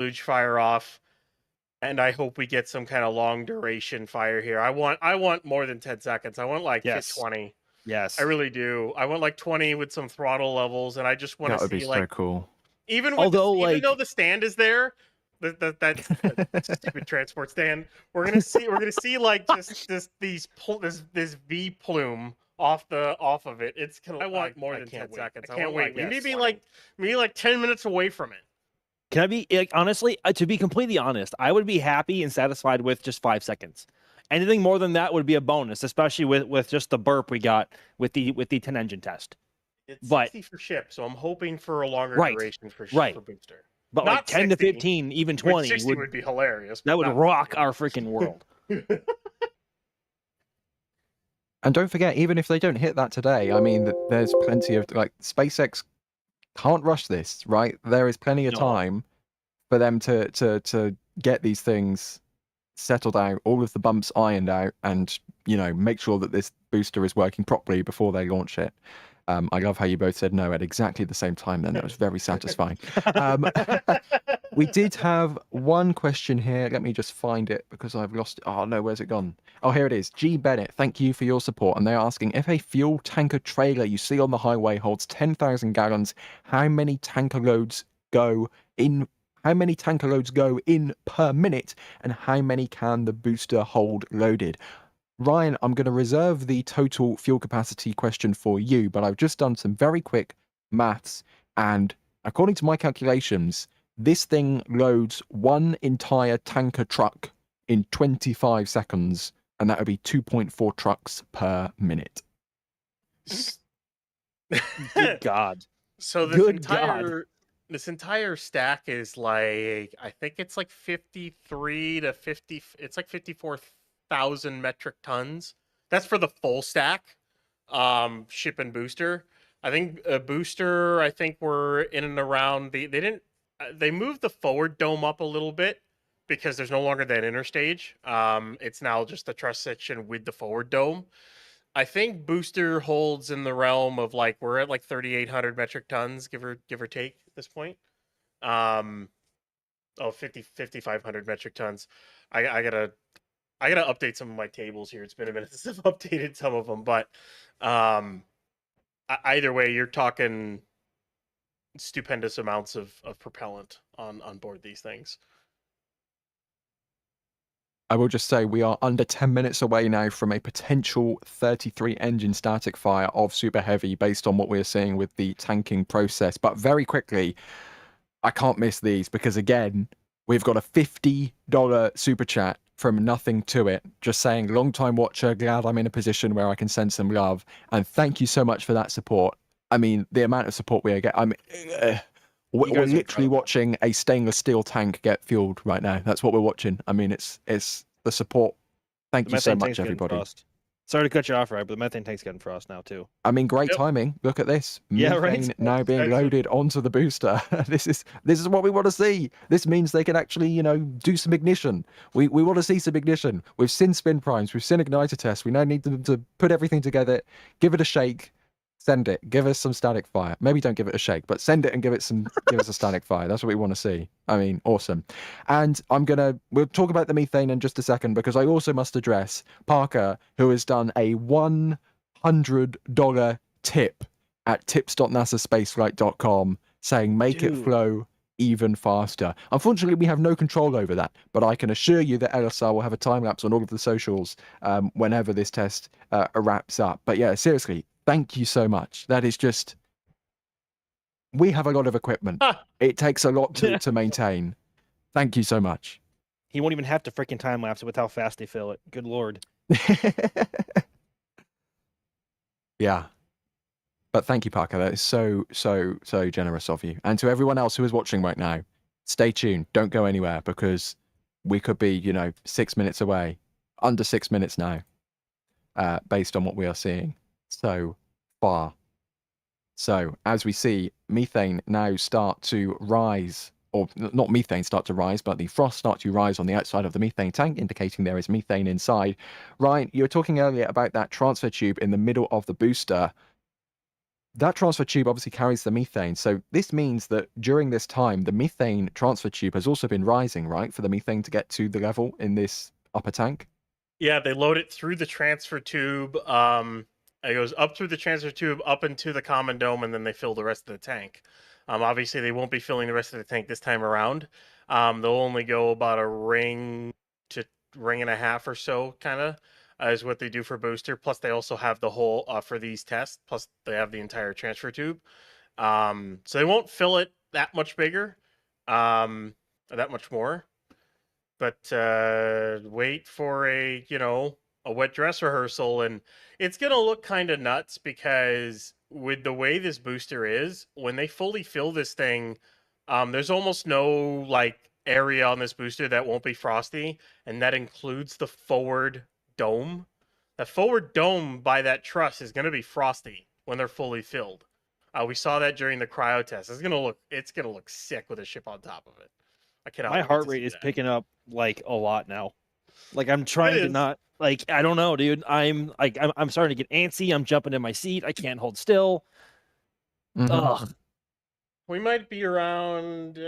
deluge fire off, and I hope we get some kind of long duration fire here. I want more than 10 seconds. I want like Yes. 20. Yes. I really do. I want like 20 with some throttle levels, and I just want to That would be see so like cool. even with Although, even though like, the stand is there, that's stupid transport stand. We're gonna see like just this V plume off of it. It's gonna. I want more than 10 seconds. I can't wait. We need to be like 10 minutes away from it. can I be like, honestly, to be completely honest, I would be happy and satisfied with just 5 seconds. Anything more than that would be a bonus, especially with just the burp we got with the 10 engine test. It's But 60 for ship, so I'm hoping for a longer Right, duration for right. for booster. but Not like 10 to 60, 15, even which 20 60 would be hilarious. that would not rock our freaking world. And don't forget, even if they don't hit that today, I mean, there's plenty of like SpaceX can't rush this, right? There is plenty of No. time for them to get these things settled out, all of the bumps ironed out, and make sure that this booster is working properly before they launch it. I love how you both said no at exactly the same time. Then that was very satisfying. We did have one question here. Let me just find it because I've lost it. Oh no, where's it gone? Oh, here it is. G Bennett, thank you for your support. And they're asking, if a fuel tanker trailer you see on the highway holds 10,000 gallons, how many tanker loads go in? How many tanker loads go in per minute, and how many can the booster hold loaded? Ryan, I'm going to reserve the total fuel capacity question for you, but I've just done some very quick maths, and according to my calculations, this thing loads one entire tanker truck in 25 seconds, and that would be 2.4 trucks per minute. Good God. So this entire stack is like, I think it's like 53 to 50. It's like 54,000 metric tons. That's for the full stack, ship and booster. I think a booster. I think we're in and around they moved the forward dome up a little bit because there's no longer that inner stage. It's now just the truss section with the forward dome. I think booster holds in the realm of like we're at like 3,800 metric tons, give or take at this point. 5,500 metric tons. I gotta update some of my tables here. It's been a minute since I've updated some of them, but either way, you're talking stupendous amounts of propellant on board these things. I will just say we are under 10 minutes away now from a potential 33 engine static fire of Super Heavy based on what we're seeing with the tanking process. But very quickly, I can't miss these because again, we've got a $50 super chat from Nothing to It, just saying, long time watcher, glad I'm in a position where I can send some love. And thank you so much for that support. I mean, the amount of support we are getting, we're literally watching a stainless steel tank get fueled right now. That's what we're watching. I mean, it's the support. Thank you so much, everybody. Sorry to cut you off, right? But the methane tank's getting frost now too. I mean, great timing. Look at this. Yeah, Methane right? now being loaded onto the booster. This is what we want to see. This means they can actually, do some ignition. We want to see some ignition. We've seen spin primes. We've seen igniter tests. We now need them to put everything together, give it a shake, send it, give us some static fire. Maybe don't give it a shake, but send it and give us a static fire. That's what we want to see. I mean, awesome. And we'll talk about the methane in just a second, because I also must address Parker, who has done a $100 tip at tips.nasaspaceflight.com saying, make it flow even faster. Unfortunately, we have no control over that, but I can assure you that LSR will have a time lapse on all of the socials whenever this test wraps up. But yeah, seriously, thank you so much. That is just, we have a lot of equipment. It takes a lot to maintain. Thank you so much. He won't even have to freaking time lapse it with how fast they fill it. Good Lord. Yeah. But thank you, Parker. That is so generous of you. And to everyone else who is watching right now, stay tuned. Don't go anywhere, because we could be, 6 minutes away. Under 6 minutes now, based on what we are seeing so far. So as we see methane now start to rise, or not methane start to rise, but the frost start to rise on the outside of the methane tank, indicating there is methane inside. Ryan, you were talking earlier about that transfer tube in the middle of the booster. that transfer tube obviously carries the methane. So this means that during this time, the methane transfer tube has also been rising, right? For the methane to get to the level in this upper tank. Yeah, they load it through the transfer tube. It goes up through the transfer tube, up into the common dome, and then they fill the rest of the tank. Obviously, they won't be filling the rest of the tank this time around. They'll only go about a ring to ring and a half or so, kind of, is what they do for booster. Plus, they also have the whole for these tests. Plus, they have the entire transfer tube. So they won't fill it that much bigger, that much more. But wait for a wet dress rehearsal, and it's gonna look kind of nuts because with the way this booster is, when they fully fill this thing, there's almost no like area on this booster that won't be frosty, and that includes the forward dome. The forward dome by that truss is gonna be frosty when they're fully filled. We saw that during the cryo test. It's gonna look sick with a ship on top of it. I cannot. My wait heart to rate see is that. picking up like a lot now. Like I'm trying to is. not like I don't know, dude. I'm starting to get antsy. I'm jumping in my seat. I can't hold still. Mhm. Ugh. We might be around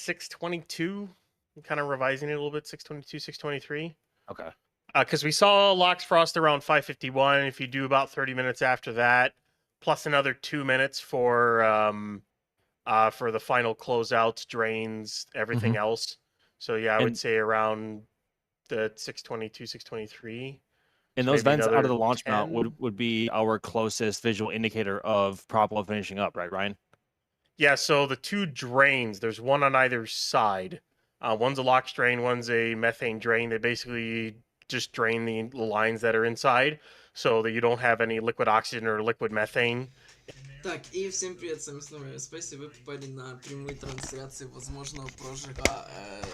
622. I'm kind of revising it a little bit. 622, 623. Okay. Because we saw Locks Frost around 551. If you do about 30 minutes after that, plus another 2 minutes for the final closeouts, drains, everything else. So yeah, I would And- say around the 622, 623. And So those maybe vents out of another the launch mount 10. would be our closest visual indicator of Propel finishing up, right, Ryan? Yeah, so the two drains, there's one on either side. One's a LOX drain, one's a methane drain. They basically just drain the lines that are inside so that you don't have any liquid oxygen or liquid methane. Так, и всем привет, с вами снова Space, и вы попали на прямую трансляцию возможного прожига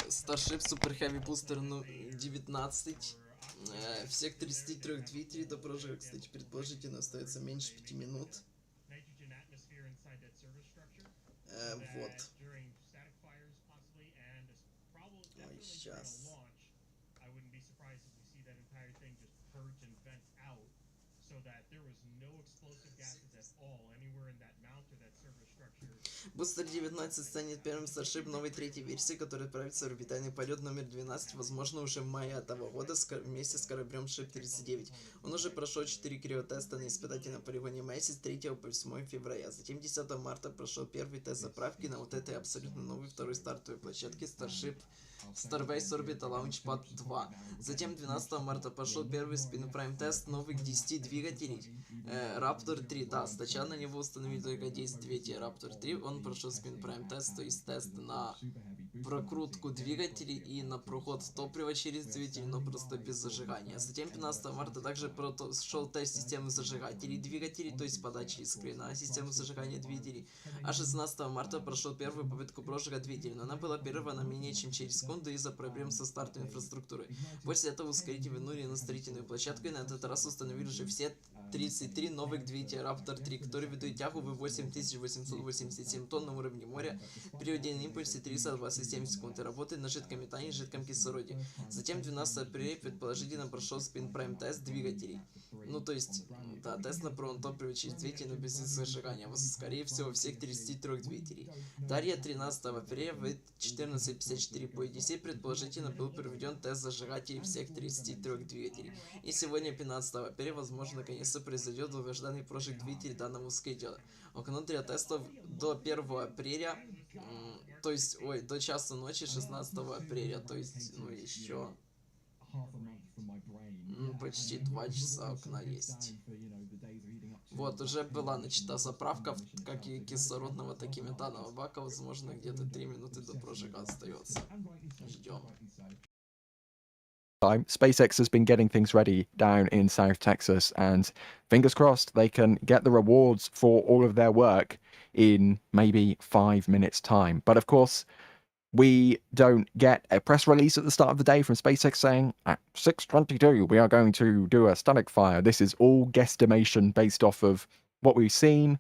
Starship Super Heavy Booster 19. Всех 33 двигателей до прожига, кстати, предположительно остается меньше 5 минут. Вот. Ой, сейчас. Бустер 19 станет первым Starship новой третьей версии, который отправится в орбитальный полет номер 12, возможно, уже в мае этого года вместе с кораблем Ship 39. Он уже прошел 4 криотеста на испытательном полигоне Месси с 3 по 8 февраля. Затем 10 марта прошел первый тест заправки на вот этой абсолютно новой второй стартовой площадке Starship Starbase Orbital Launchpad 2. Затем 12 марта пошел первый Spin Prime тест новых 10 двигателей Raptor 3. Да, сначала на него установили только 10 двигателей Raptor 3. Он прошел Spin Prime тест, то есть тест на прокрутку двигателей и на проход топлива через двигатель, но просто без зажигания. Затем 15 марта также прошел тест системы зажигателей двигателей, то есть подачи искры на систему зажигания двигателей. А 16 марта прошел первую попытку прожига двигателя, но она была прервана менее чем через секунду из-за проблем со стартовой инфраструктурой. После этого ускорители вернули на строительную площадку и на этот раз установили уже все 33 новых двигателя Raptor 3, которые ведут тягу в 8887 тонн на уровне моря при удельном импульсе 327 секунд и работают на жидком метане и жидком кислороде. Затем 12 апреля предположительно прошел Spin Prime тест двигателей. Ну то есть, да, тест на прон топливо через двигатель, но без зажигания, скорее всего, всех 33 двигателей. Далее 13 апреля в 14:54 по UTC предположительно был проведен тест зажигателей всех 33 двигателей. И сегодня 15 апреля, возможно, наконец-то произойдет долгожданный прожиг двигателей данному скейдера. Окно для тестов до 1 апреля, то есть, до часа ночи 16 апреля, то есть, еще почти 2 часа окна есть. Вот, уже была начата заправка, как и кислородного, так и метанового бака, возможно, где-то 3 минуты до прожига остается. Ждем. SpaceX has been getting things ready down in South Texas, and fingers crossed they can get the rewards for all of their work in maybe 5 minutes time. But of course, we don't get a press release at the start of the day from SpaceX saying at 6:22 we are going to do a static fire. This is all guesstimation based off of what we've seen,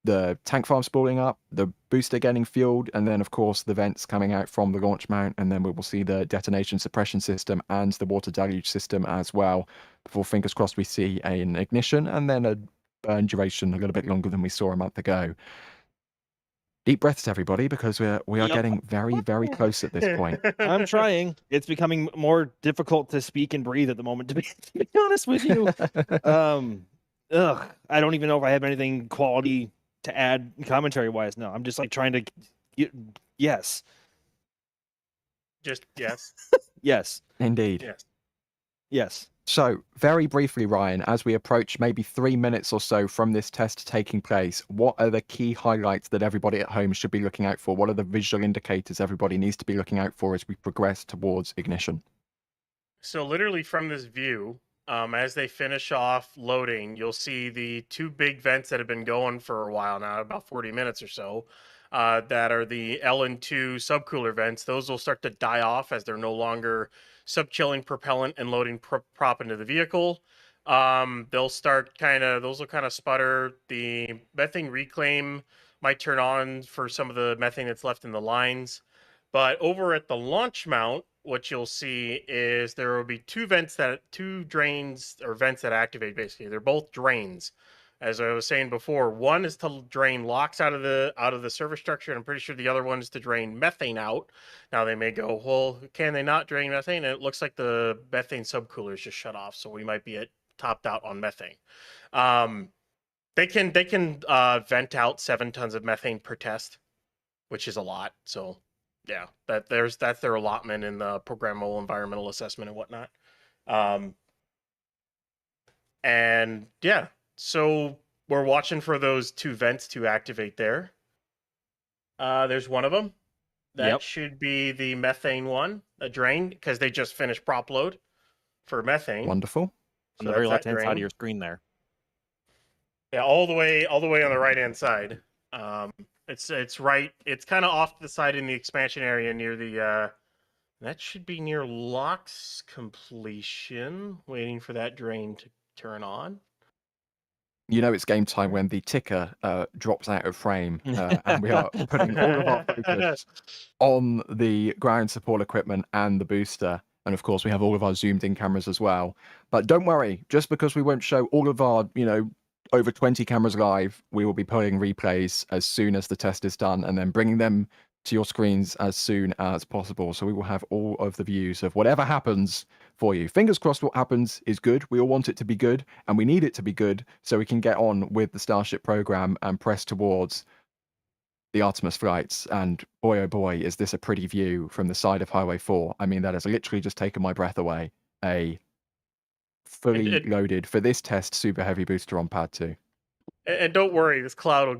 the tank farm spooling up, the booster getting fueled, and then of course the vents coming out from the launch mount, and then we will see the detonation suppression system and the water deluge system as well, before fingers crossed we see an ignition and then a burn duration a little bit longer than we saw a month ago. Deep breaths, everybody, because we are getting very, very close at this point. I'm trying. It's becoming more difficult to speak and breathe at the moment, to be honest with you. I don't even know if I have anything quality to add commentary-wise. No, I'm just like trying to yes. Just yes. Yes. Indeed. Yes. Yes. So, very briefly, Ryan, as we approach maybe 3 minutes or so from this test taking place, what are the key highlights that everybody at home should be looking out for? What are the visual indicators everybody needs to be looking out for as we progress towards ignition? So literally from this view, as they finish off loading, you'll see the two big vents that have been going for a while now, about 40 minutes or so, that are the LN2 subcooler vents. Those will start to die off as they're no longer sub-chilling propellant and loading prop into the vehicle. They'll start those will kind of sputter. The methane reclaim might turn on for some of the methane that's left in the lines. But over at the launch mount, what you'll see is there will be two drains or vents that activate. Basically, they're both drains. As I was saying before, one is to drain LOX out of the surface structure, and I'm pretty sure the other one is to drain methane out. Now they may go, well, can they not drain methane? And it looks like the methane subcooler is just shut off, so we might be topped out on methane. They can vent out 7 tons of methane per test, which is a lot. So yeah, that's their allotment in the programmable environmental assessment and whatnot. And yeah, so we're watching for those two vents to activate there. There's one of them. That should be the methane one, a drain, because they just finished prop load for methane. Wonderful. On the very left-hand side of your screen there. Yeah, all the way on the right-hand side. It's right. It's kind of off to the side in the expansion area near the. That should be near LOX completion. Waiting for that drain to turn on. You know it's game time when the ticker drops out of frame, and we are putting all of our focus on the ground support equipment and the booster. And of course, we have all of our zoomed-in cameras as well. But don't worry, just because we won't show all of our, over 20 cameras live, we will be pulling replays as soon as the test is done and then bringing them to your screens as soon as possible. So we will have all of the views of whatever happens for you. Fingers crossed what happens is good. We all want it to be good, and we need it to be good so we can get on with the Starship program and press towards the Artemis flights. And boy, oh boy, is this a pretty view from the side of Highway 4. I mean, that has literally just taken my breath away. A fully loaded, for this test, Super Heavy Booster on Pad 2. And don't worry, this cloud will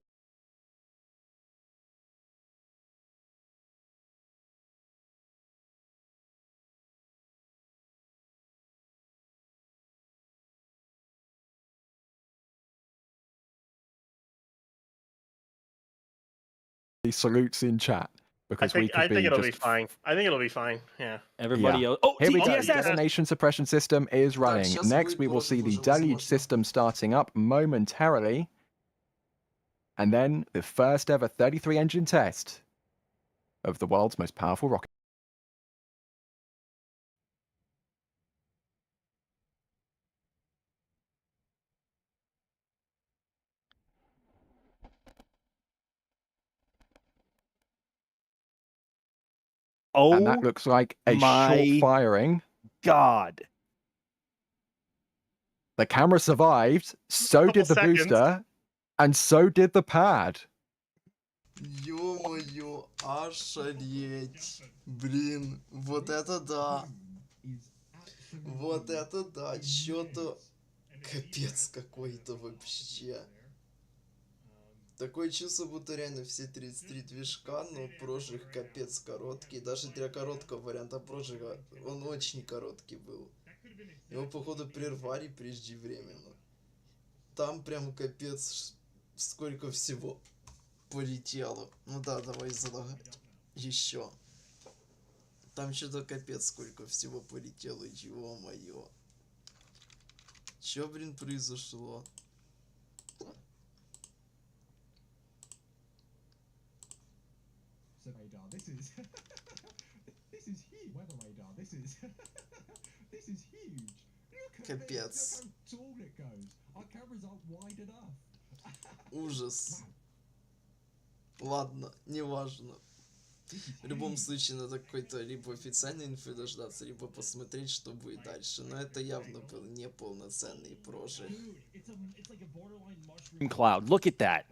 The salutes in chat. Because I think it'll be fine. I think it'll be fine. Yeah. Everybody else. Oh, here we go. TSS. Detonation suppression system is running. Next, we will see the deluge system starting up momentarily. And then the first ever 33 engine test of the world's most powerful rocket. Oh, and that looks like a short firing. God. The camera survived, so did the booster, and so did the pad. Ё-моё, ошалеть. Блин, вот это да. Вот это да, чё-то капец какой-то вообще. Такое чувство, будто реально все 33 движка, но прожиг капец короткий. Даже для короткого варианта прожига он очень короткий был. Его, походу, прервали преждевременно. Там прям капец сколько всего полетело. Ну да, давай залагать еще. Там что-то капец сколько всего полетело, ё-моё. Чё, блин, произошло? Radar. This is this is huge. Weather radar. This is huge. Look at Капец. this. Look how tall it goes. Our camera result wide enough. Ужас. Ладно, неважно. В любом случае надо какой-то либо официальной инфы дождаться, либо посмотреть, что будет дальше. Но это явно был неполноценный прожиг. Dude, it's like a borderline mushroom. Cloud. Look at that.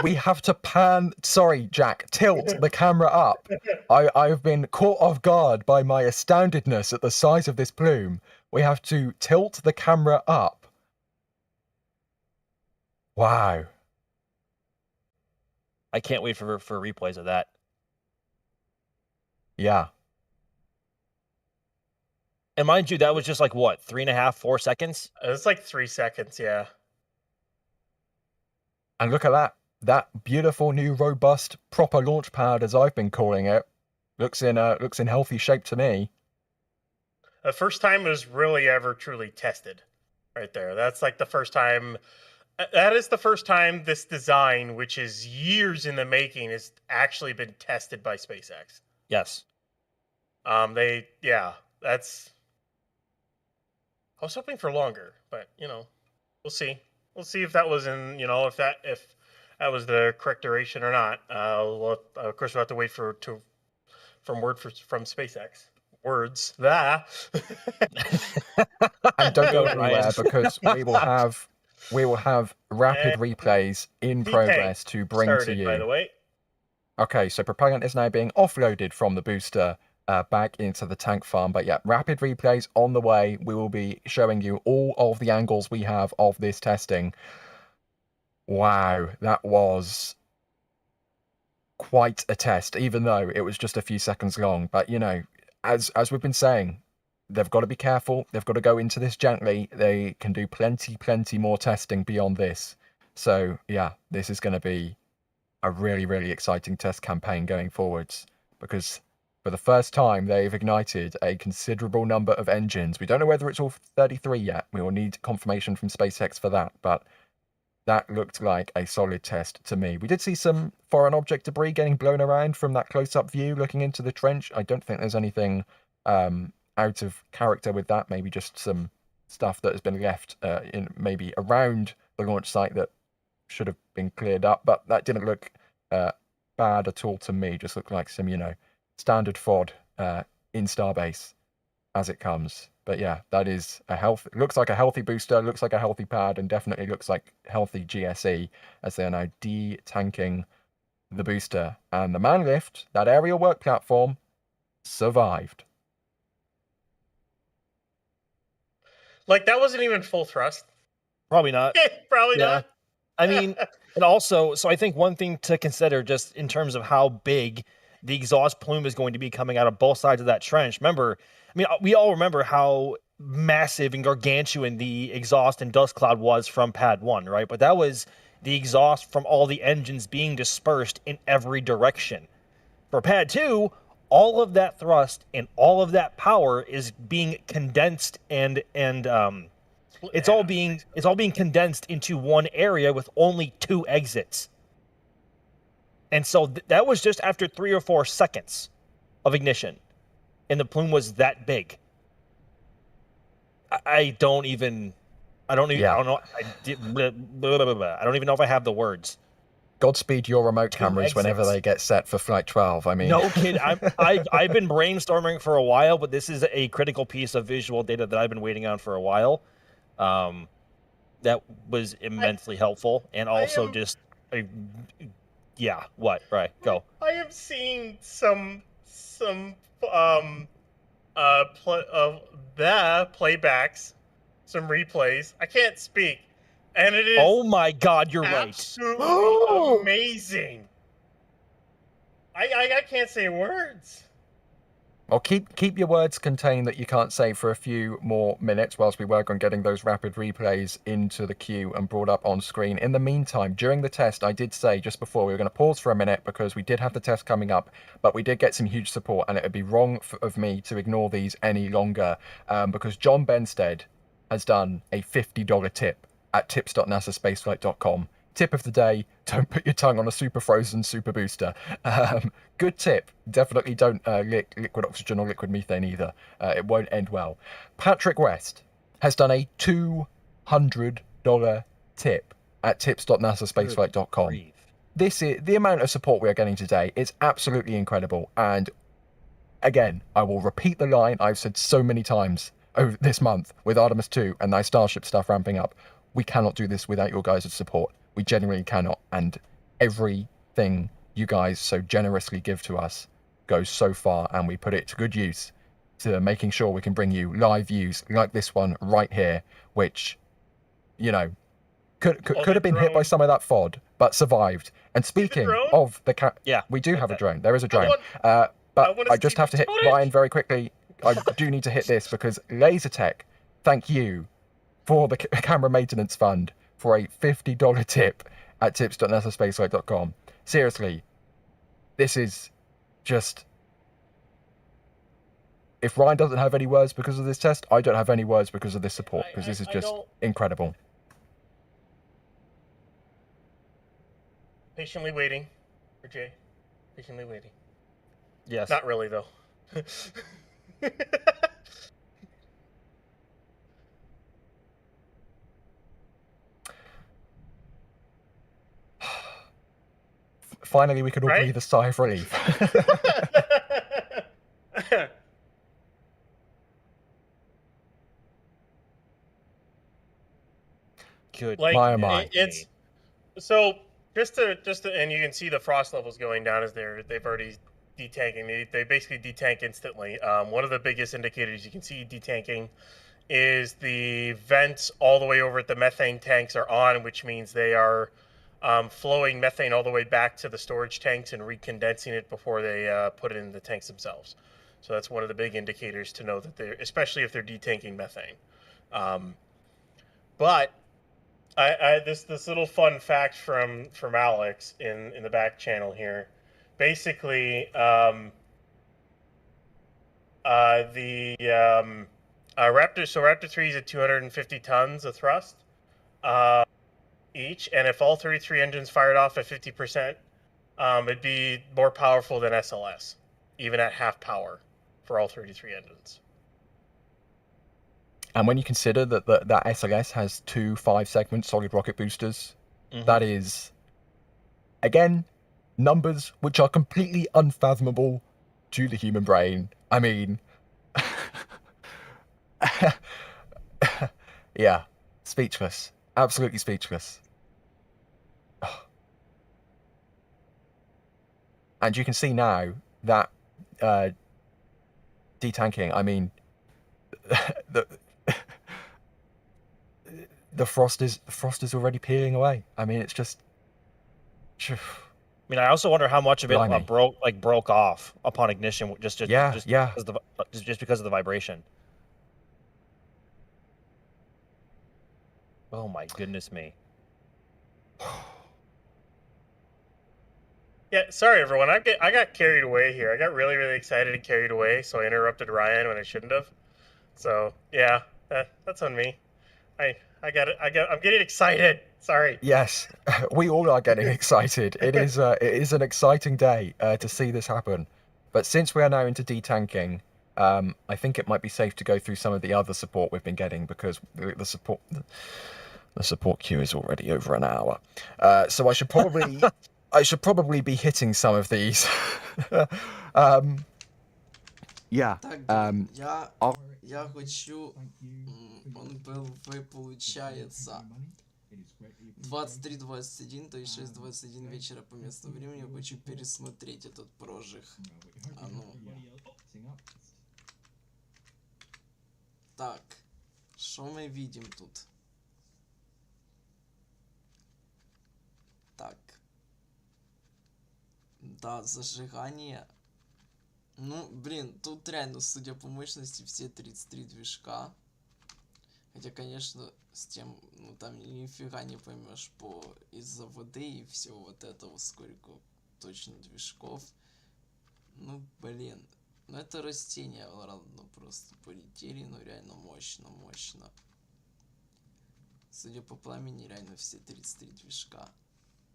We have to pan. Sorry, Jack. Tilt the camera up. I've been caught off guard by my astoundedness at the size of this plume. We have to tilt the camera up. Wow. I can't wait for replays of that. Yeah. And mind you, that was just like what, 3.5, 4 seconds? It's like 3 seconds, yeah. And look at that. That beautiful new robust proper launch pad, as I've been calling it, looks in healthy shape to me. The first time it was really ever truly tested, right there. That's like the first time. That is the first time this design, which is years in the making, has actually been tested by SpaceX. Yes. That's. I was hoping for longer, but we'll see. We'll see if that was if that was the correct duration or not. Of course, we'll have to wait from SpaceX. Words that. And don't go Ryan. anywhere because we will have rapid replays in progress to bring to Started, you. by the way. Okay, so propellant is now being offloaded from the booster back into the tank farm. But yeah, rapid replays on the way. We will be showing you all of the angles we have of this testing. Wow, that was quite a test, even though it was just a few seconds long. But as we've been saying, they've got to be careful. They've got to go into this gently. They can do plenty more testing beyond this. So yeah, this is going to be a really, really exciting test campaign going forwards, because for the first time they've ignited a considerable number of engines. We don't know whether it's all 33 yet. We will need confirmation from SpaceX for that, but that looked like a solid test to me. We did see some foreign object debris getting blown around from that close-up view looking into the trench. I don't think there's anything out of character with that. Maybe just some stuff that has been left in maybe around the launch site that should have been cleared up, but that didn't look bad at all to me. Just looked like some, standard FOD in Starbase as it comes. But yeah, that is looks like a healthy booster, looks like a healthy pad, and definitely looks like healthy GSE as they are now de-tanking the booster. And the man lift, that aerial work platform, survived. Like, that wasn't even full thrust. Probably not. Probably Yeah. not. I mean, and also, so I think one thing to consider just in terms of how big the exhaust plume is going to be coming out of both sides of that trench. Remember, I mean, we all remember how massive and gargantuan the exhaust and dust cloud was from Pad 1, right? But that was the exhaust from all the engines being dispersed in every direction. For Pad 2, all of that thrust and all of that power is being condensed and it's all being condensed into one area with only 2 exits. And so that was just after 3 or 4 seconds of ignition, and the plume was that big. I don't know. I don't even know if I have the words. Godspeed your remote 2 cameras whenever exits. they get set for Flight 12. I mean, No kid, I've been brainstorming for a while, but this is a critical piece of visual data that I've been waiting on for a while. That was immensely helpful, and also yeah. What? Right. Go. I am seeing some playbacks, some replays. I can't speak, and it is Oh my God, you're right. absolutely amazing. I can't say words. well, keep your words contained that you can't say for a few more minutes whilst we work on getting those rapid replays into the queue and brought up on screen. In the meantime, during the test, I did say just before we were going to pause for a minute because we did have the test coming up, but we did get some huge support, and it would be wrong of me to ignore these any longer because John Benstead has done a $50 tip at tips.nasaspaceflight.com. Tip of the day: don't put your tongue on a super frozen super booster. Good tip. Definitely don't lick liquid oxygen or liquid methane either. It won't end well. Patrick West has done a $200 tip at tips.nasaspaceflight.com. This is the amount of support we are getting today. It's absolutely incredible. And again, I will repeat the line I've said so many times over this month with Artemis 2 and thy Starship stuff ramping up. We cannot do this without your guys' support. We genuinely cannot. And everything you guys so generously give to us goes so far, and we put it to good use to making sure we can bring you live views like this one right here, which, you know, could have been hit by some of that FOD, but survived. And speaking of the we do have a drone. There is a drone. But I just have to hit Ryan very quickly. I do need to hit this because Lasertech, thank you for the camera maintenance fund for a $50 tip at tips.nasaspaceflight.com. Seriously, this is just... If Ryan doesn't have any words because of this test, I don't have any words because of this support, because this is just incredible. Patiently waiting for Jay. Patiently waiting. Yes. Not really, though. Finally, we can all breathe a sigh of relief. Good. Like, My, oh my. it's so just to and you can see the frost levels going down as they've already detanking. They basically detank instantly. One of the biggest indicators you can see detanking is the vents all the way over at the methane tanks are on, which means they are flowing methane all the way back to the storage tanks and recondensing it before they put it in the tanks themselves. So that's one of the big indicators to know that they're, especially if they're detanking methane. But this little fun fact from Alex in the back channel here. Basically, Raptor. So Raptor 3 is at 250 tons of thrust each, and if all 33 engines fired off at 50%, it'd be more powerful than SLS, even at half power for all 33 engines. And when you consider that that SLS has 2 5-segment solid rocket boosters, that is, again, numbers which are completely unfathomable to the human brain. I mean, yeah, speechless. Absolutely speechless. And you can see now that detanking, I mean, the frost is already peeling away. I mean, it's just... I mean, I also wonder how much of it broke off upon ignition, just because of the vibration. Oh my goodness me! Yeah, sorry everyone. I got carried away here. I got really excited and carried away, so I interrupted Ryan when I shouldn't have. So yeah, that's on me. I'm getting excited. Sorry. Yes, we all are getting excited. It is an exciting day to see this happen. But since we are now into detanking, I think it might be safe to go through some of the other support we've been getting, because the support queue is already over an hour. So I should probably be hitting some of these. Yeah. Я хочу, он был, получается, 23:21, то есть 6:21 вечера по местному времени. Я хочу пересмотреть этот прожиг. А ну. Так, что мы видим тут? Так. Да, зажигание. Ну, блин, тут реально, судя по мощности, все 33 движка. Хотя, конечно, с тем, ну, там нифига не поймешь из-за воды и всего вот этого, сколько точно движков. Ну, блин. Ну, это растения, ладно, просто полетели, но реально мощно. Судя по пламени, реально все 33 движка.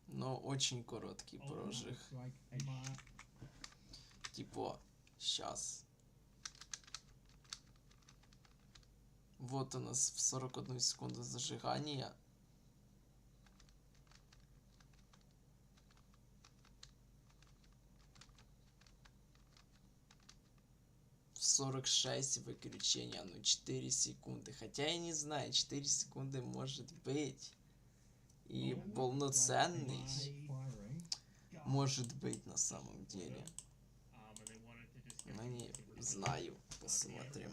Но очень короткий прожиг. Типа, сейчас. Вот у нас в 41 секунду зажигания. 46 выключения, ну 4 секунды. Хотя я не знаю, 4 секунды может быть. И полноценный может быть на самом деле. Но не знаю, посмотрим.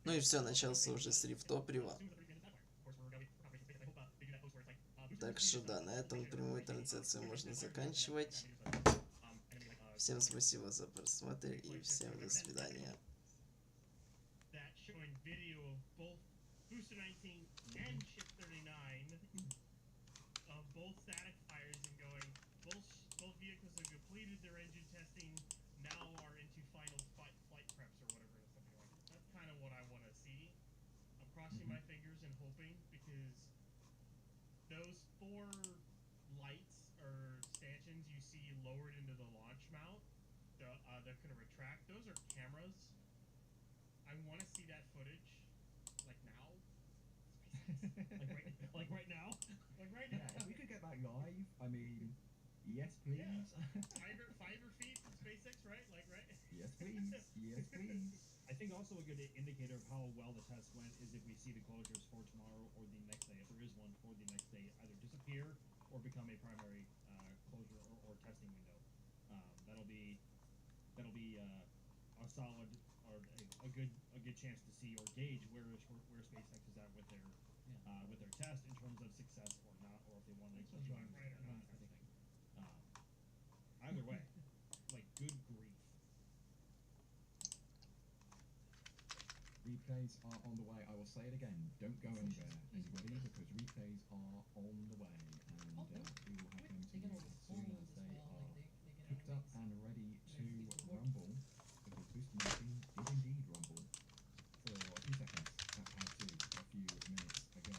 Ну и все, начался уже срив топлива. Так что да, на этом прямую трансляцию можно заканчивать. Всем спасибо за просмотр и всем до свидания. Those 4 lights or stanchions you see lowered into the launch mount, they're going to retract. Those are cameras. I want to see that footage, like now. like right now. Like right now. Yeah, if we could get that live, I mean, yes, please. Yeah. Fiber feet from SpaceX, right? Like right. Yes, please. Yes, please. I think also a good indicator of how well the test went is if we see the closures for tomorrow or the next day, if there is one for the next day, either disappear or become a primary closure or testing window. That'll be a solid or a good chance to see or gauge where SpaceX is at with their test in terms of success or not, or if they want to go right or not. Either way, like good grief. Replays are on the way. I will say it again. Don't go anywhere, anybody, because replays are on the way, and we will have them to you as soon as they are hooked up and ready to rumble. Because Booster Machine did indeed rumble for a few seconds. That had to a few minutes ago.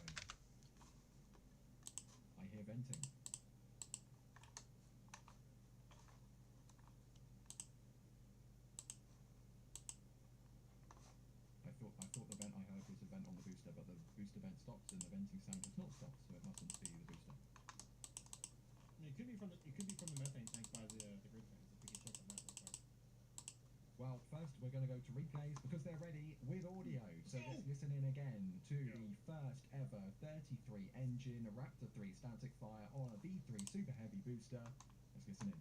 I hear venting. I thought the vent I heard was a vent on the booster, but the booster vent stopped and the venting sound has not stopped, so it mustn't be the booster. I mean, it could be from the methane tank by the grid fans. If we can check on that real quick. Well, first we're going to go to replays because they're ready with audio. So let's listen in again to the first ever 33 engine Raptor 3 static fire on a V3 Super Heavy Booster. Let's listen in.